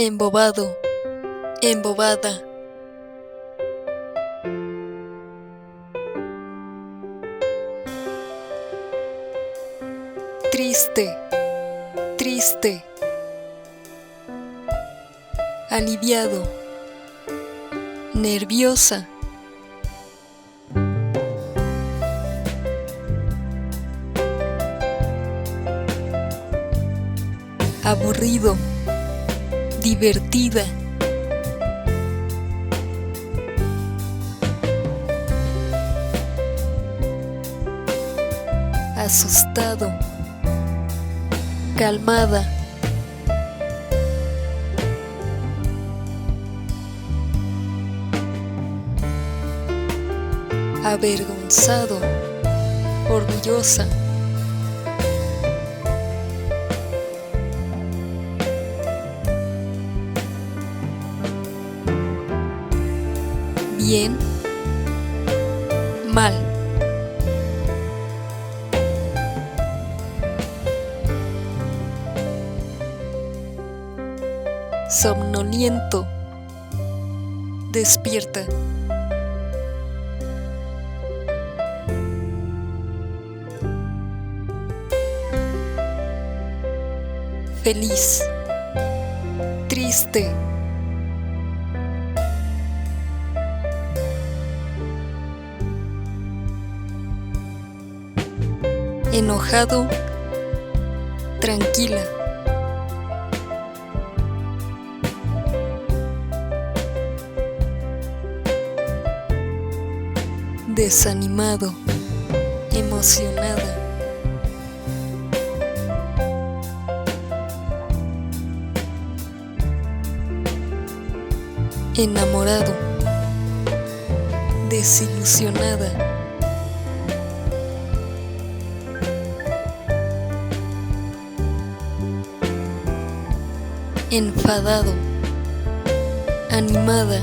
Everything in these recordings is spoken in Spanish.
embobado, embobada. Triste, triste. Aliviado, nerviosa. Aburrido, divertida. Asustado, calmada. Avergonzado, orgullosa. Bien, mal. Somnoliento, despierta. Feliz, triste. Enojado, tranquila. Desanimado, emocionada. Enamorado, desilusionada. Enfadado, animada.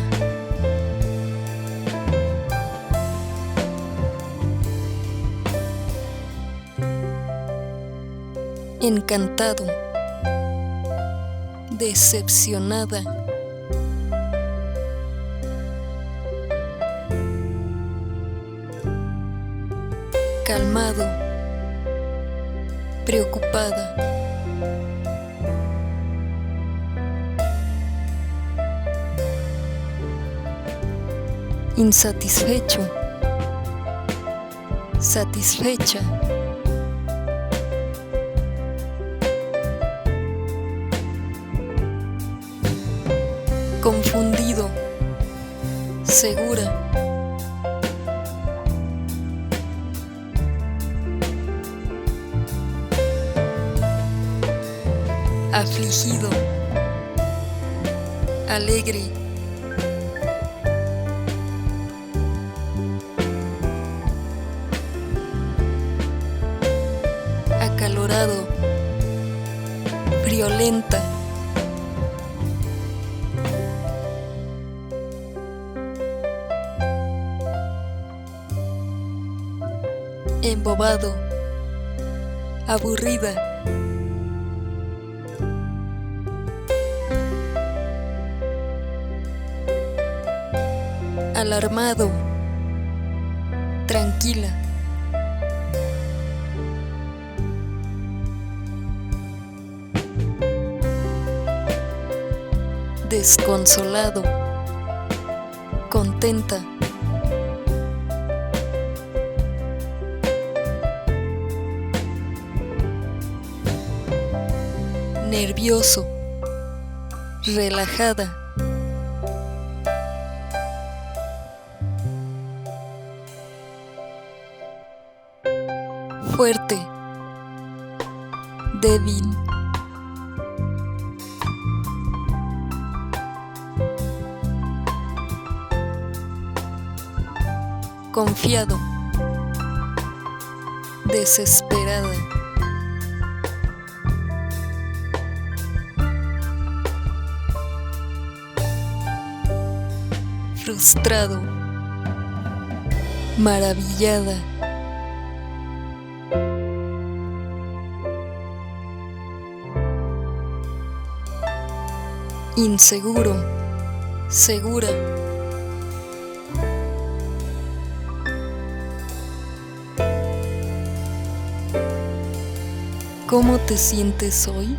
Encantado, decepcionada. Calmado, preocupada. Insatisfecho, satisfecha. Confundido, segura. Afligido, alegre. Acalorado, friolenta. Embobado, aburrida. Alarmado, tranquila. Desconsolado, contenta. Nervioso, relajada. Fuerte, débil. Confiado, desesperada. Frustrado, maravillada. inseguro, segura. ¿Cómo te sientes hoy?